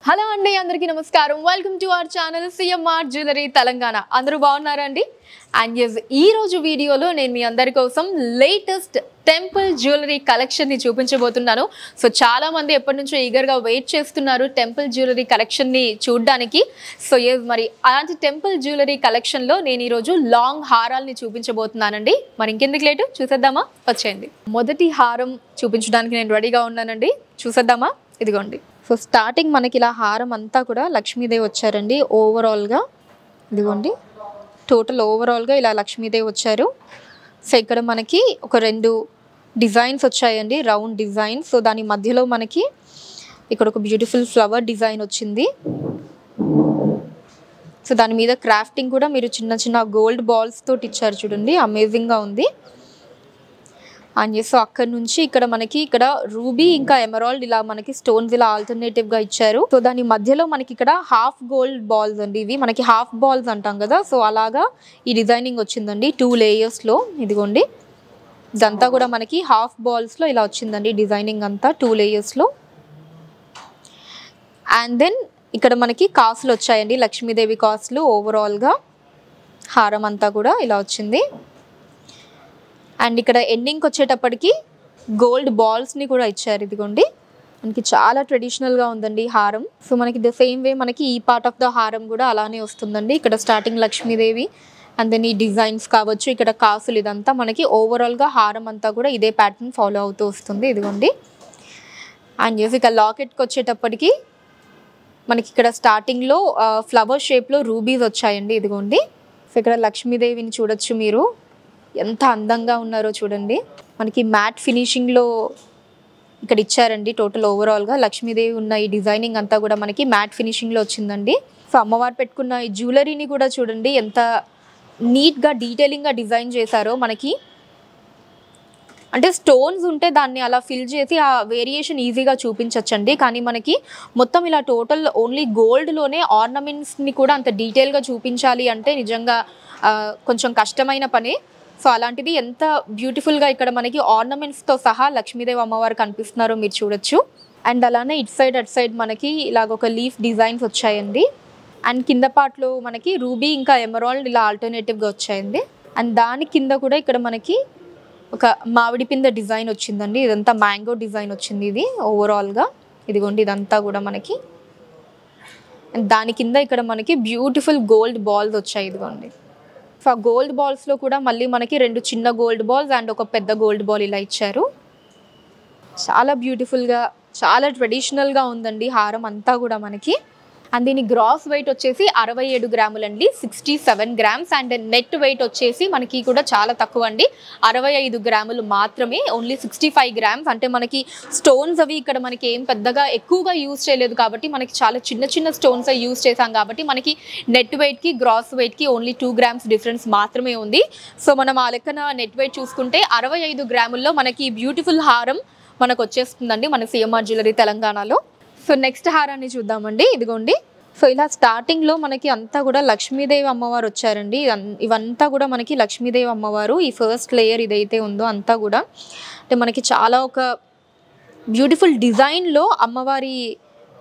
Hello అండి, అందరికీ నమస్కారం. Welcome to our channel CMR jewellery Telangana. అందరూ బాగున్నారండి? అండ్ ఎస్, ఈ రోజు వీడియోలో నేను మీ అందరి కోసం లేటెస్ట్ టెంపుల్ జ్యువెలరీ కలెక్షన్ని చూపించబోతున్నాను. సో చాలా మంది ఎప్పటి నుంచో ఈగర్గా వెయిట్ చేస్తున్నారు టెంపుల్ జ్యువెలరీ కలెక్షన్ని చూడడానికి. సో ఎస్, మరి అలాంటి టెంపుల్ జ్యువెలరీ కలెక్షన్లో నేను ఈరోజు లాంగ్ హారాల్ని చూపించబోతున్నానండి. మరి ఇంకెందుకు లేటు, చూసేద్దామా? వచ్చేయండి. మొదటి హారం చూపించడానికి నేను రెడీగా ఉన్నానండి. చూసేద్దామా? ఇదిగోండి. సో స్టార్టింగ్ మనకి ఇలా హారం అంతా కూడా లక్ష్మీదేవి వచ్చారండి. ఓవరాల్గా ఇదిగోండి, టోటల్ ఓవరాల్గా ఇలా లక్ష్మీదేవి వచ్చారు. సో ఇక్కడ మనకి ఒక రెండు డిజైన్స్ వచ్చాయండి, రౌండ్ డిజైన్. సో దాని మధ్యలో మనకి ఇక్కడ ఒక బ్యూటిఫుల్ ఫ్లవర్ డిజైన్ వచ్చింది. సో దాని మీద క్రాఫ్టింగ్ కూడా మీరు చిన్న చిన్న గోల్డ్ బాల్స్ తోటి ఇచ్చారు చూడండి, అమేజింగ్గా ఉంది. అండ్ సో అక్కడ నుంచి ఇక్కడ మనకి ఇక్కడ రూబీ ఇంకా ఎమరాల్డ్ ఇలా మనకి స్టోన్స్ ఇలా ఆల్టర్నేటివ్ గా ఇచ్చారు. సో దాని మధ్యలో మనకి ఇక్కడ హాఫ్ గోల్డ్ బాల్స్ అండి, ఇవి మనకి హాఫ్ బాల్స్ అంటాం కదా. సో అలాగా ఈ డిజైనింగ్ వచ్చిందండి 2 layers లో. ఇదిగోండి, ఇదంతా కూడా మనకి హాఫ్ బాల్స్ లో ఇలా వచ్చిందండి డిజైనింగ్ అంతా 2 layers లో. అండ్ దెన్ ఇక్కడ మనకి కాసులు వచ్చాయండి, లక్ష్మీదేవి కాసులు. ఓవరాల్ గా హారం అంతా కూడా ఇలా వచ్చింది. అండ్ ఇక్కడ ఎండింగ్కి వచ్చేటప్పటికి గోల్డ్ బాల్స్ని కూడా ఇచ్చారు. ఇదిగోండి, మనకి చాలా ట్రెడిషనల్గా ఉందండి హారం. సో మనకి ద సేమ్ వే మనకి ఈ పార్ట్ ఆఫ్ ద హారం కూడా అలానే వస్తుందండి. ఇక్కడ స్టార్టింగ్ లక్ష్మీదేవి అండ్ దెన్ ఈ డిజైన్స్ కావచ్చు, ఇక్కడ కాసులు, ఇదంతా మనకి ఓవరాల్గా హారం అంతా కూడా ఇదే ప్యాటర్న్ ఫాలో అవుతూ వస్తుంది. ఇదిగోండి. అండ్ ఇక లాకెట్కి వచ్చేటప్పటికి మనకి ఇక్కడ స్టార్టింగ్లో ఫ్లవర్ షేప్లో రూబీస్ వచ్చాయండి. ఇదిగోండి. సో ఇక్కడ లక్ష్మీదేవిని చూడొచ్చు మీరు, ఎంత అందంగా ఉన్నారో చూడండి. మనకి మ్యాట్ ఫినిషింగ్లో ఇక్కడ ఇచ్చారండి. టోటల్ ఓవరాల్గా లక్ష్మీదేవి ఉన్న ఈ డిజైనింగ్ అంతా కూడా మనకి మ్యాట్ ఫినిషింగ్లో వచ్చిందండి. సో అమ్మవారు పెట్టుకున్న ఈ జ్యువెలరీని కూడా చూడండి, ఎంత నీట్గా డీటెయిలింగ్గా డిజైన్ చేశారో. మనకి అంటే స్టోన్స్ ఉంటే దాన్ని అలా ఫిల్ చేసి ఆ వేరియేషన్ ఈజీగా చూపించచ్చండి. కానీ మనకి మొత్తం ఇలా టోటల్ ఓన్లీ గోల్డ్లోనే ఆర్నమెంట్స్ని కూడా అంత డీటెయిల్గా చూపించాలి అంటే నిజంగా కొంచెం కష్టమైన పని. సో అలాంటిది ఎంత బ్యూటిఫుల్గా ఇక్కడ మనకి ఆర్నమెంట్స్తో సహా లక్ష్మీదేవి అమ్మవారు కనిపిస్తున్నారో మీరు చూడొచ్చు. అండ్ అలానే ఇటు సైడ్ అటు సైడ్ మనకి ఇలాగ ఒక లీఫ్ డిజైన్స్ వచ్చాయండి. అండ్ కింద పార్ట్లో మనకి రూబీ ఇంకా ఎమరాల్డ్ ఇలా ఆల్టర్నేటివ్గా వచ్చాయండి. అండ్ దాని కింద కూడా ఇక్కడ మనకి ఒక మామిడి పింద డిజైన్ వచ్చిందండి. ఇదంతా మ్యాంగో డిజైన్ వచ్చింది ఇది ఓవరాల్గా. ఇదిగోండి, ఇదంతా కూడా మనకి. అండ్ దాని కింద ఇక్కడ మనకి బ్యూటిఫుల్ గోల్డ్ బాల్స్ వచ్చాయి. ఇదిగోండి. సో ఆ గోల్డ్ బాల్స్లో కూడా మళ్ళీ మనకి 2 చిన్న గోల్డ్ బాల్స్ అండ్ ఒక పెద్ద గోల్డ్ బాల్ ఇలా ఇచ్చారు. చాలా బ్యూటిఫుల్గా, చాలా ట్రెడిషనల్గా ఉందండి హారం అంతా కూడా మనకి. అండ్ దీని గ్రాస్ వెయిట్ వచ్చేసి 67 గ్రాములండి, 67 grams. అండ్ నెట్ వెయిట్ వచ్చేసి మనకి కూడా చాలా తక్కువ అండి, 65 గ్రాములు మాత్రమే, ఓన్లీ 65 grams. అంటే మనకి స్టోన్స్ అవి ఇక్కడ మనకి ఏం పెద్దగా ఎక్కువగా యూజ్ చేయలేదు కాబట్టి మనకి చాలా చిన్న చిన్న స్టోన్స్ యూజ్ చేసాం కాబట్టి మనకి నెట్ వెయిట్కి గ్రాస్ వెయిట్కి ఓన్లీ 2 grams డిఫరెన్స్ మాత్రమే ఉంది. సో మనం ఆ లెక్కన నెట్ వెయిట్ చూసుకుంటే 65 గ్రాముల్లో మనకి బ్యూటిఫుల్ హారం మనకు వచ్చేస్తుందండి మన సిఎంఆర్ జ్యువెలరీ తెలంగాణలో. సో నెక్స్ట్ హారాన్ని చూద్దామండి. ఇదిగోండి. సో ఇలా స్టార్టింగ్లో మనకి అంతా కూడా లక్ష్మీదేవి అమ్మవారు వచ్చారండి. ఇవంతా కూడా మనకి లక్ష్మీదేవి అమ్మవారు. ఈ ఫస్ట్ లేయర్ ఇదైతే ఉందో అంతా కూడా అంటే మనకి చాలా ఒక బ్యూటిఫుల్ డిజైన్లో అమ్మవారి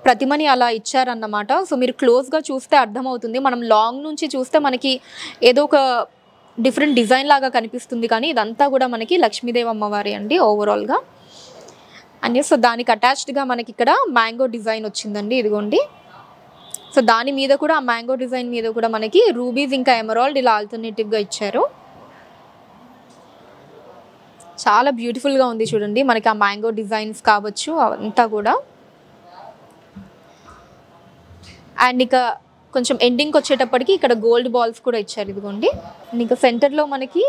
ప్రతిమని అలా ఇచ్చారన్నమాట. సో మీరు క్లోజ్గా చూస్తే అర్థమవుతుంది. మనం లాంగ్ నుంచి చూస్తే మనకి ఏదో ఒక డిఫరెంట్ డిజైన్ లాగా కనిపిస్తుంది, కానీ ఇదంతా కూడా మనకి లక్ష్మీదేవి అమ్మవారి అండి ఓవరాల్గా. అండ్ సో దానికి అటాచ్డ్గా మనకి ఇక్కడ మ్యాంగో డిజైన్ వచ్చిందండి. ఇదిగోండి. సో దాని మీద కూడా ఆ మ్యాంగో డిజైన్ మీద కూడా మనకి రూబీస్ ఇంకా ఎమరాల్డ్ ఇలా ఆల్టర్నేటివ్గా ఇచ్చారు. చాలా బ్యూటిఫుల్గా ఉంది చూడండి మనకి ఆ మ్యాంగో డిజైన్స్ కావచ్చు అవంతా కూడా. అండ్ ఇక కొంచెం ఎండింగ్కి వచ్చేటప్పటికి ఇక్కడ గోల్డ్ బాల్స్ కూడా ఇచ్చారు. ఇదిగోండి. అండ్ ఇంకా సెంటర్లో మనకి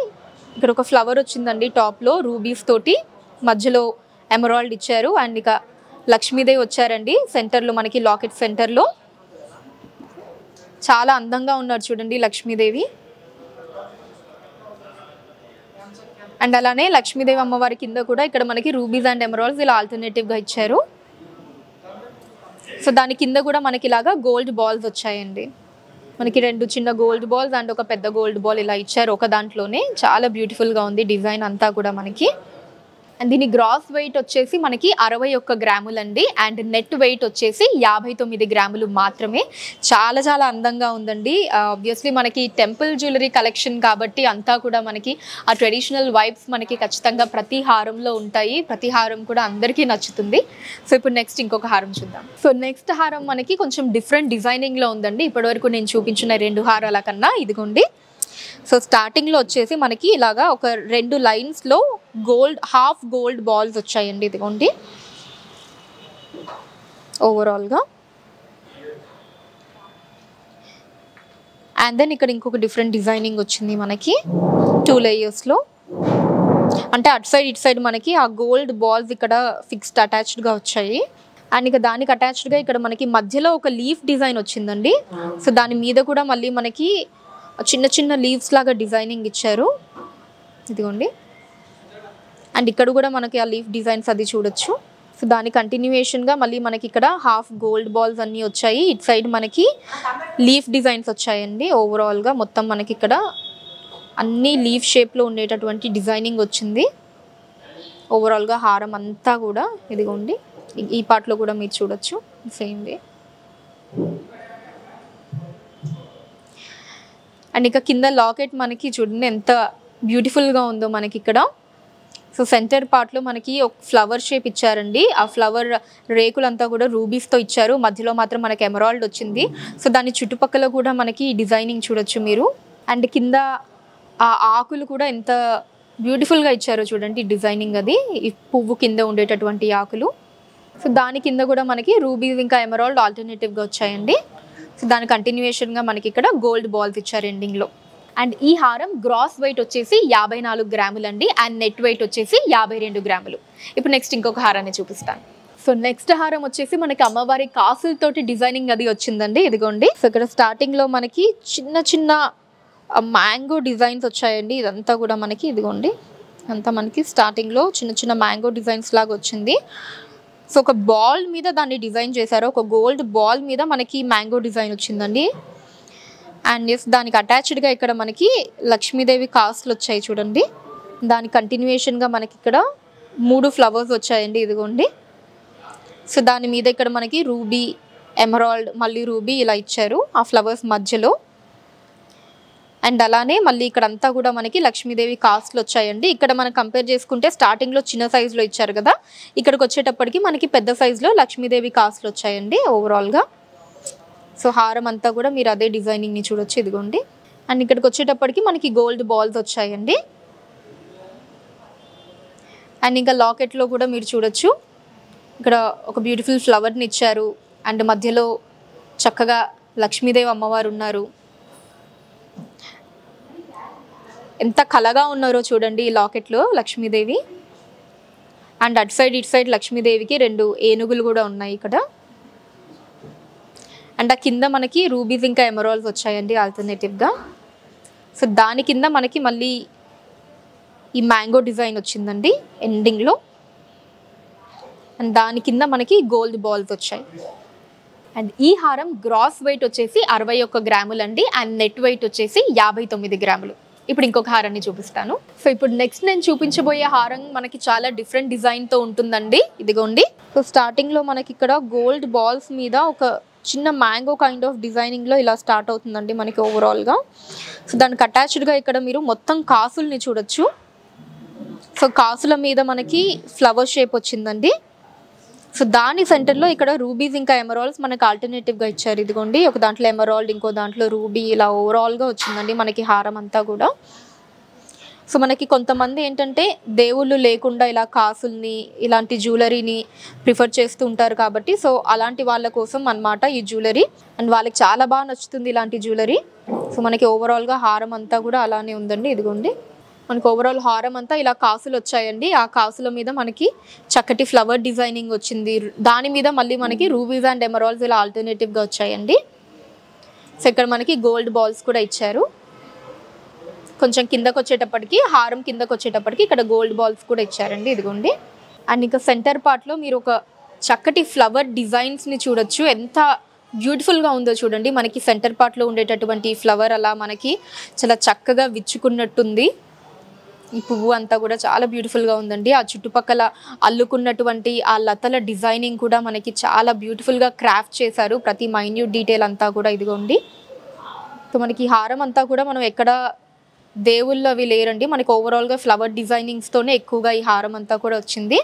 ఇక్కడ ఒక ఫ్లవర్ వచ్చిందండి టాప్లో రూబీస్ తోటి, మధ్యలో ఎమరాల్డ్ ఇచ్చారు. అండ్ ఇక లక్ష్మీదేవి వచ్చారండి సెంటర్లో మనకి, లాకెట్ సెంటర్లో. చాలా అందంగా ఉన్నారు చూడండి లక్ష్మీదేవి. అండ్ అలానే లక్ష్మీదేవి అమ్మవారి కింద కూడా ఇక్కడ మనకి రూబీస్ అండ్ ఎమరాల్డ్స్ ఇలా ఆల్టర్నేటివ్గా ఇచ్చారు. సో దాని కింద కూడా మనకి ఇలాగా గోల్డ్ బాల్స్ వచ్చాయండి. మనకి 2 చిన్న గోల్డ్ బాల్స్ అండ్ ఒక పెద్ద గోల్డ్ బాల్ ఇలా ఇచ్చారు ఒక దాంట్లోనే. చాలా బ్యూటిఫుల్గా ఉంది డిజైన్ అంతా కూడా మనకి. అండ్ దీని గ్రాస్ వెయిట్ వచ్చేసి మనకి 61 గ్రాములండి. అండ్ నెట్ వెయిట్ వచ్చేసి 59 గ్రాములు మాత్రమే. చాలా చాలా అందంగా ఉందండి. ఆబ్వియస్లీ మనకి టెంపుల్ జ్యువెలరీ కలెక్షన్ కాబట్టి అంతా కూడా మనకి ఆ ట్రెడిషనల్ వైబ్స్ మనకి ఖచ్చితంగా ప్రతి హారంలో ఉంటాయి. ప్రతి హారం కూడా అందరికీ నచ్చుతుంది. సో ఇప్పుడు నెక్స్ట్ ఇంకొక హారం చూద్దాం. సో నెక్స్ట్ హారం మనకి కొంచెం డిఫరెంట్ డిజైనింగ్లో ఉందండి. ఇప్పటివరకు నేను చూపించిన 2 హారాల కన్నా. ఇదిగోండి. సో స్టార్టింగ్లో వచ్చేసి మనకి ఇలాగా ఒక 2 లైన్స్లో హాఫ్ గోల్డ్ బాల్స్ వచ్చాయండి. ఇదిగోండి ఓవరాల్గా. అండ్ దెన్ ఇక్కడ ఇంకొక డిఫరెంట్ డిజైనింగ్ వచ్చింది మనకి 2 లేయర్స్లో. అంటే అటు సైడ్ ఇటు సైడ్ మనకి ఆ గోల్డ్ బాల్స్ ఇక్కడ ఫిక్స్డ్ అటాచ్డ్గా వచ్చాయి. అండ్ ఇక దానికి అటాచ్డ్గా ఇక్కడ మనకి మధ్యలో ఒక లీఫ్ డిజైన్ వచ్చిందండి. సో దాని మీద కూడా మళ్ళీ మనకి చిన్న చిన్న లీవ్స్ లాగా డిజైనింగ్ ఇచ్చారు. ఇదిగోండి. అండ్ ఇక్కడ కూడా మనకి ఆ లీఫ్ డిజైన్స్ అది చూడొచ్చు. సో దాని కంటిన్యూయేషన్గా మళ్ళీ మనకి ఇక్కడ హాఫ్ గోల్డ్ బాల్స్ అన్నీ వచ్చాయి. ఇటు సైడ్ మనకి లీఫ్ డిజైన్స్ వచ్చాయండి. ఓవరాల్గా మొత్తం మనకి ఇక్కడ అన్ని లీఫ్ షేప్లో ఉండేటటువంటి డిజైనింగ్ వచ్చింది. ఓవరాల్గా హారం అంతా కూడా ఇదిగోండి ఈ పార్ట్లో కూడా మీరు చూడొచ్చు సేమ్ వే. అండ్ ఇక కింద లాకెట్ మనకి చూడండి ఎంత బ్యూటిఫుల్గా ఉందో మనకి ఇక్కడ. సో సెంటర్ పార్ట్లో మనకి ఒక ఫ్లవర్ షేప్ ఇచ్చారండి. ఆ ఫ్లవర్ రేకులంతా కూడా రూబీస్తో ఇచ్చారు. మధ్యలో మాత్రం మనకి ఎమరాల్డ్ వచ్చింది. సో దాని చుట్టుపక్కల కూడా మనకి డిజైనింగ్ చూడొచ్చు మీరు. అండ్ కింద ఆ ఆకులు కూడా ఎంత బ్యూటిఫుల్గా ఇచ్చారో చూడండి డిజైనింగ్. అది ఈ పువ్వు కింద ఉండేటటువంటి ఆకులు. సో దాని కింద కూడా మనకి రూబీస్ ఇంకా ఎమరాల్డ్ ఆల్టర్నేటివ్గా వచ్చాయండి. సో దాని కంటిన్యూయేషన్గా మనకి ఇక్కడ గోల్డ్ బాల్స్ ఇచ్చారు ఎండింగ్లో. అండ్ ఈ హారం గ్రాస్ వెయిట్ వచ్చేసి 54 గ్రాములండి. అండ్ నెట్ వెయిట్ వచ్చేసి 52 గ్రాములు. ఇప్పుడు నెక్స్ట్ ఇంకొక హారాన్ని చూపిస్తాను. సో నెక్స్ట్ హారం వచ్చేసి మనకి అమ్మవారి కాసులతోటి డిజైనింగ్ అది వచ్చిందండి. ఇదిగోండి. సో ఇక్కడ స్టార్టింగ్లో మనకి చిన్న చిన్న మ్యాంగో డిజైన్స్ వచ్చాయండి. ఇదంతా కూడా మనకి ఇదిగోండి అంతా మనకి స్టార్టింగ్లో చిన్న చిన్న మ్యాంగో డిజైన్స్ లాగా వచ్చింది. సో ఒక బాల్ మీద దాన్ని డిజైన్ చేశారు. ఒక గోల్డ్ బాల్ మీద మనకి మ్యాంగో డిజైన్ వచ్చిందండి. అండ్ ఎస్ దానికి అటాచ్డ్గా ఇక్కడ మనకి లక్ష్మీదేవి కాసులు వచ్చాయి చూడండి. దాని కంటిన్యూయేషన్గా మనకి ఇక్కడ 3 ఫ్లవర్స్ వచ్చాయండి. ఇదిగోండి. సో దాని మీద ఇక్కడ మనకి రూబీ, ఎమరాల్డ్, మళ్ళీ రూబీ ఇలా ఇచ్చారు ఆ ఫ్లవర్స్ మధ్యలో. అండ్ అలానే మళ్ళీ ఇక్కడ అంతా కూడా మనకి లక్ష్మీదేవి కాసులు వచ్చాయండి. ఇక్కడ మనం కంపేర్ చేసుకుంటే స్టార్టింగ్లో చిన్న సైజులో ఇచ్చారు కదా, ఇక్కడికి వచ్చేటప్పటికి మనకి పెద్ద సైజులో లక్ష్మీదేవి కాసులు వచ్చాయండి ఓవరాల్గా. సో హారం అంతా కూడా మీరు అదే డిజైనింగ్ని చూడొచ్చు. ఇదిగోండి. అండ్ ఇక్కడికి వచ్చేటప్పటికి మనకి గోల్డ్ బాల్స్ వచ్చాయండి. అండ్ ఇంకా లాకెట్లో కూడా మీరు చూడొచ్చు ఇక్కడ ఒక బ్యూటిఫుల్ ఫ్లవర్ని ఇచ్చారు. అండ్ మధ్యలో చక్కగా లక్ష్మీదేవి అమ్మవారు ఉన్నారు. ఎంత కలగా ఉన్నారో చూడండి ఈ లాకెట్లో లక్ష్మీదేవి. అండ్ అటు సైడ్ ఇటు సైడ్ లక్ష్మీదేవికి 2 ఏనుగులు కూడా ఉన్నాయి ఇక్కడ. అండ్ ఆ కింద మనకి రూబీస్ ఇంకా ఎమరాల్డ్స్ వచ్చాయండి ఆల్టర్నేటివ్గా. సో దాని కింద మనకి మళ్ళీ ఈ మ్యాంగో డిజైన్ వచ్చిందండి ఎండింగ్లో. అండ్ దాని కింద మనకి గోల్డ్ బాల్స్ వచ్చాయి. అండ్ ఈ హారం గ్రాస్ వెయిట్ వచ్చేసి 61 గ్రాములండి. అండ్ నెట్ వెయిట్ వచ్చేసి 59 గ్రాములు. ఇప్పుడు ఇంకొక హారాన్ని చూపిస్తాను. సో ఇప్పుడు నెక్స్ట్ నేను చూపించబోయే హారం మనకి చాలా డిఫరెంట్ డిజైన్తో ఉంటుందండి. ఇదిగోండి. సో స్టార్టింగ్లో మనకి ఇక్కడ గోల్డ్ బాల్స్ మీద ఒక చిన్న మ్యాంగో కైండ్ ఆఫ్ డిజైనింగ్లో ఇలా స్టార్ట్ అవుతుందండి మనకి ఓవరాల్గా. సో దానికి అటాచ్డ్గా ఇక్కడ మీరు మొత్తం కాసుల్ని చూడొచ్చు. సో కాసుల మీద మనకి ఫ్లవర్ షేప్ వచ్చిందండి. సో దాని సెంటర్లో ఇక్కడ రూబీస్ ఇంకా ఎమరాల్డ్స్ మనకి ఆల్టర్నేటివ్గా ఇచ్చారు. ఇదిగోండి. ఒక దాంట్లో ఎమరాల్డ్, ఇంకో దాంట్లో రూబీ, ఇలా ఓవరాల్గా వచ్చిందండి మనకి హారం అంతా కూడా. సో మనకి కొంతమంది ఏంటంటే దేవుళ్ళు లేకుండా ఇలా కాసుల్ని, ఇలాంటి జ్యువెలరీని ప్రిఫర్ చేస్తూ ఉంటారు కాబట్టి సో అలాంటి వాళ్ళ కోసం అన్నమాట ఈ జ్యువెలరీ. అండ్ వాళ్ళకి చాలా బాగా నచ్చుతుంది ఇలాంటి జ్యువెలరీ. సో మనకి ఓవరాల్గా హారం అంతా కూడా అలానే ఉందండి. ఇదిగోండి. మనకి ఓవరాల్ హారం అంతా ఇలా కాసులు వచ్చాయండి. ఆ కాసుల మీద మనకి చక్కటి ఫ్లవర్ డిజైనింగ్ వచ్చింది. దాని మీద మళ్ళీ మనకి రూబీస్ అండ్ ఎమరాల్డ్స్ ఇలా ఆల్టర్నేటివ్గా వచ్చాయండి. సో ఇక్కడ మనకి గోల్డ్ బాల్స్ కూడా ఇచ్చారు. కొంచెం కిందకు వచ్చేటప్పటికి హారం కిందకు వచ్చేటప్పటికి ఇక్కడ గోల్డ్ బాల్స్ కూడా ఇచ్చారండి. ఇదిగోండి. అండ్ ఇంకా సెంటర్ పార్ట్లో మీరు ఒక చక్కటి ఫ్లవర్ డిజైన్స్ని చూడొచ్చు. ఎంత బ్యూటిఫుల్గా ఉందో చూడండి. మనకి సెంటర్ పార్ట్లో ఉండేటటువంటి ఫ్లవర్ అలా మనకి చాలా చక్కగా విచ్చుకున్నట్టుంది. ఈ పువ్వు అంతా కూడా చాలా బ్యూటిఫుల్గా ఉందండి. ఆ చుట్టుపక్కల అల్లుకున్నటువంటి ఆ లతల డిజైనింగ్ కూడా మనకి చాలా బ్యూటిఫుల్గా క్రాఫ్ట్ చేశారు. ప్రతి మైన్యూట్ డీటెయిల్ అంతా కూడా ఇదిగోండి. సో మనకి హారం అంతా కూడా మనం ఎక్కడ దేవుళ్ళు అవి లేరండి. మనకి ఓవరాల్గా ఫ్లవర్ డిజైనింగ్స్తోనే ఎక్కువగా ఈ హారం అంతా కూడా వచ్చింది.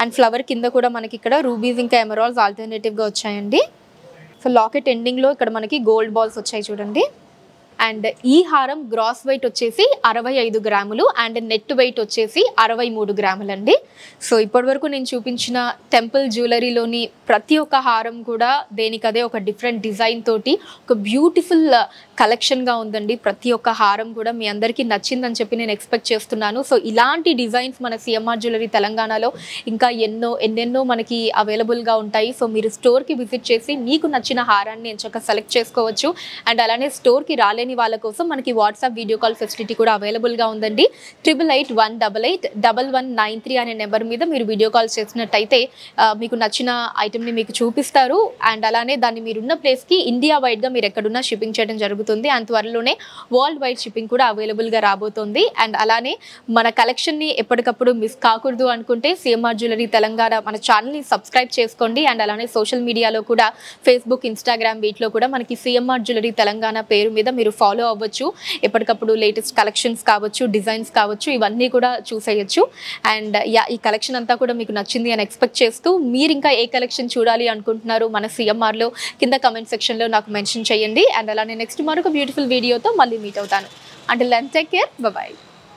అండ్ ఫ్లవర్ కింద కూడా మనకి ఇక్కడ రూబీస్ ఇంకా ఎమరాల్డ్స్ ఆల్టర్నేటివ్గా వచ్చాయండి. సో లాకెట్ ఎండింగ్లో ఇక్కడ మనకి గోల్డ్ బాల్స్ వచ్చాయి చూడండి. అండ్ ఈ హారం గ్రాస్ వెయిట్ వచ్చేసి 65 గ్రాములు అండ్ నెట్ వెయిట్ వచ్చేసి 63 గ్రాములు అండి. సో ఇప్పటివరకు నేను చూపించిన టెంపుల్ జ్యువెలరీలోని ప్రతి ఒక్క హారం కూడా దేనికదే ఒక డిఫరెంట్ డిజైన్ తోటి ఒక బ్యూటిఫుల్ కలెక్షన్గా ఉందండి. ప్రతి ఒక్క హారం కూడా మీ అందరికీ నచ్చిందని చెప్పి నేను ఎక్స్పెక్ట్ చేస్తున్నాను. సో ఇలాంటి డిజైన్స్ మన సిఎంఆర్ జ్యువెలరీ తెలంగాణలో ఇంకా ఎన్నెన్నో మనకి అవైలబుల్గా ఉంటాయి. సో మీరు స్టోర్కి విజిట్ చేసి మీకు నచ్చిన హారాన్ని ఎంచక్క సెలెక్ట్ చేసుకోవచ్చు. అండ్ అలానే స్టోర్కి రాలేని వాళ్ళ కోసం మనకి వాట్సాప్ వీడియో కాల్ ఫెసిలిటీ కూడా అవైలబుల్గా ఉందండి. 8881881193 అనే నెంబర్ మీద మీరు వీడియో కాల్ చేసినట్టయితే మీకు నచ్చిన ఐటమ్ని మీకు చూపిస్తారు. అండ్ అలానే దాన్ని మీరున్న ప్లేస్కి ఇండియా వైడ్గా మీరు ఎక్కడున్నా షిప్పింగ్ చేయడం జరుగుతుంది. అండ్ త్వరలోనే వరల్డ్ వైడ్ షిప్పింగ్ కూడా అవైలబుల్గా రాబోతుంది. అండ్ అలానే మన కలెక్షన్ని ఎప్పటికప్పుడు మిస్ కాకూడదు అనుకుంటే సిఎంఆర్ జ్యువెలరీ తెలంగాణ మన ఛానల్ని సబ్స్క్రైబ్ చేసుకోండి. అండ్ అలానే సోషల్ మీడియాలో కూడా ఫేస్బుక్, ఇన్స్టాగ్రామ్ వీటిలో కూడా మనకి సిఎంఆర్ జ్యువెలరీ తెలంగాణ పేరు మీద మీరు ఫాలో అవ్వచ్చు. ఎప్పటికప్పుడు లేటెస్ట్ కలెక్షన్స్ కావచ్చు, డిజైన్స్ కావచ్చు, ఇవన్నీ కూడా చూసేయచ్చు. అండ్ ఈ కలెక్షన్ అంతా కూడా మీకు నచ్చింది అని ఎక్స్పెక్ట్ చేస్తూ మీరు ఇంకా ఏ కలెక్షన్ చూడాలి అనుకుంటున్నారు మన సిఎంఆర్లో కింద కమెంట్ సెక్షన్లో నాకు మెన్షన్ చేయండి. అండ్ అలానే నెక్స్ట్ మరొక బ్యూటిఫుల్ వీడియోతో మళ్ళీ మీట్ అవుతాను. Until then take care, bye by.